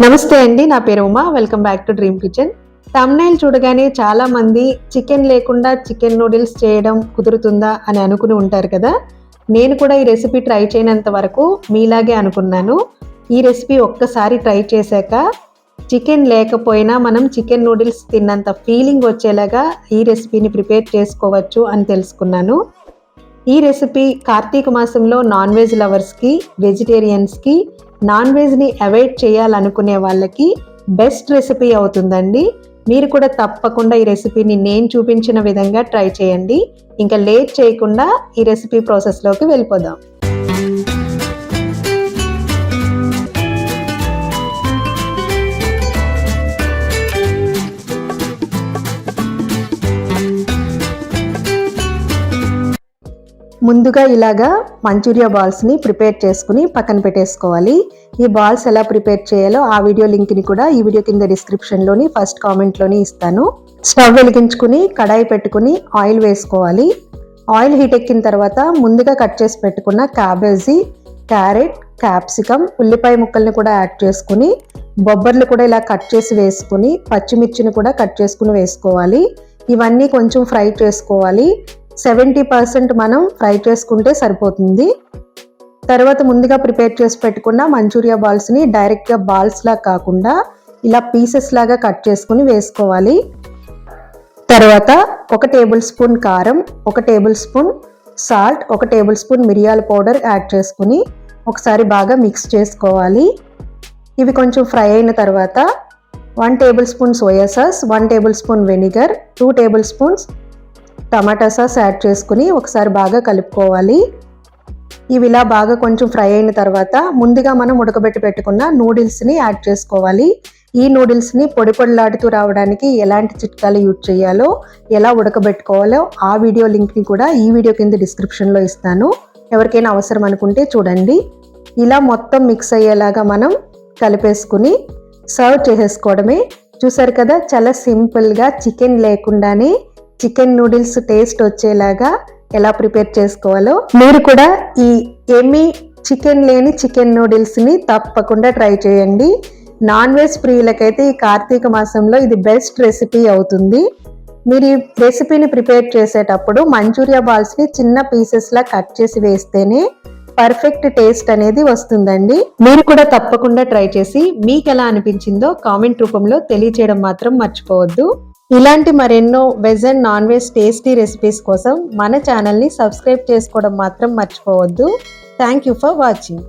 నమస్తే అండి, నా పేరు Uma. Welcome back to dream kitchen. Thumbnail చూడగానే చాలా మంది చికెన్ లేకుండా చికెన్ నూడిల్స్ చేయడం కుదురుతుందా అని అనుకుని ఉంటారు కదా. నేను కూడా ఈ రెసిపీ ట్రై చేయనంత వరకు మీలాగే అనుకున్నాను. ఈ రెసిపీ ఒక్కసారి ట్రై చేశాక చికెన్ లేకపోయినా మనం చికెన్ నూడిల్స్ తిన్నంత ఫీలింగ్ వచ్చేలాగా ఈ రెసిపీని ప్రిపేర్ చేసుకోవచ్చు అని తెలుసుకున్నాను. ఈ రెసిపీ కార్తీక మాసంలో నాన్ వెజ్ లవర్స్కి, వెజిటేరియన్స్కి, నాన్ వెజ్ని అవాయిడ్ చేయాలనుకునే వాళ్ళకి బెస్ట్ రెసిపీ అవుతుందండి. మీరు కూడా తప్పకుండా ఈ రెసిపీని నేను చూపించిన విధంగా ట్రై చేయండి. ఇంకా లేట్ చేయకుండా ఈ రెసిపీ ప్రాసెస్లోకి వెళ్ళిపోదాం. ముందుగా ఇలాగా మంచూరియా బాల్స్ని ప్రిపేర్ చేసుకుని పక్కన పెట్టేసుకోవాలి. ఈ బాల్స్ ఎలా ప్రిపేర్ చేయాలో ఆ వీడియో లింక్ని కూడా ఈ వీడియో కింద డిస్క్రిప్షన్లోని ఫస్ట్ కామెంట్లోని ఇస్తాను. స్టవ్ వెలిగించుకుని కడాయి పెట్టుకుని ఆయిల్ వేసుకోవాలి. ఆయిల్ హీట్ ఎక్కిన తర్వాత ముందుగా కట్ చేసి పెట్టుకున్న క్యాబేజీ, క్యారెట్, క్యాప్సికమ్, ఉల్లిపాయ ముక్కల్ని కూడా యాడ్ చేసుకుని, బొబ్బర్లు కూడా ఇలా కట్ చేసి వేసుకుని, పచ్చిమిర్చిని కూడా కట్ చేసుకుని వేసుకోవాలి. ఇవన్నీ కొంచెం ఫ్రై చేసుకోవాలి. 70% మనం ఫ్రై చేసుకుంటే సరిపోతుంది. తర్వాత ముందుగా ప్రిపేర్ చేసి పెట్టుకున్న మంచూరియా బాల్స్ని డైరెక్ట్గా బాల్స్లా కాకుండా ఇలా పీసెస్ లాగా కట్ చేసుకుని వేసుకోవాలి. తర్వాత 1 టేబుల్ స్పూన్ కారం, 1 table spoon salt, 1 table spoon మిరియాల పౌడర్ యాడ్ చేసుకుని ఒకసారి బాగా మిక్స్ చేసుకోవాలి. ఇవి కొంచెం ఫ్రై అయిన తర్వాత 1 table spoon soya sauce, 1 table spoon vinegar, 2 table spoons టమాటా సాస్ యాడ్ చేసుకుని ఒకసారి బాగా కలుపుకోవాలి. ఇవి ఇలా బాగా కొంచెం ఫ్రై అయిన తర్వాత ముందుగా మనం ఉడకబెట్టి పెట్టుకున్న నూడిల్స్ని యాడ్ చేసుకోవాలి. ఈ నూడిల్స్ని పొడి పొడిలాడుతూ రావడానికి ఎలాంటి చిట్కాలు యూజ్ చేయాలో, ఎలా ఉడకబెట్టుకోవాలో ఆ వీడియో లింక్ని కూడా ఈ వీడియో కింద డిస్క్రిప్షన్లో ఇస్తాను. ఎవరికైనా అవసరం అనుకుంటే చూడండి. ఇలా మొత్తం మిక్స్ అయ్యేలాగా మనం కలిపేసుకుని సర్వ్ చేసేసుకోవడమే. చూసారు కదా, చాలా సింపుల్గా చికెన్ లేకుండానే చికెన్ నూడిల్స్ టేస్ట్ వచ్చేలాగా ఎలా ప్రిపేర్ చేసుకోవాలో మీరు కూడా ఈ ఎమ్మీ చికెన్ లేని చికెన్ నూడిల్స్ని తప్పకుండా ట్రై చేయండి. నాన్ వెజ్ ప్రియులకైతే ఈ కార్తీక మాసంలో ఇది బెస్ట్ రెసిపీ అవుతుంది. మీరు ఈ రెసిపీని ప్రిపేర్ చేసేటప్పుడు మంచూరియా బాల్స్ని చిన్న పీసెస్లా కట్ చేసి వేస్తేనే పర్ఫెక్ట్ టేస్ట్ అనేది వస్తుందండి. మీరు కూడా తప్పకుండా ట్రై చేసి మీకు ఎలా అనిపించిందో కామెంట్ రూపంలో తెలియచేయడం మాత్రం మర్చిపోవద్దు. ఇలాంటి మరెన్నో veg and non veg tasty recipes కోసం మన ఛానల్ని సబ్స్క్రైబ్ చేసుకోవడం మాత్రం మర్చిపోవద్దు. Thank you for watching.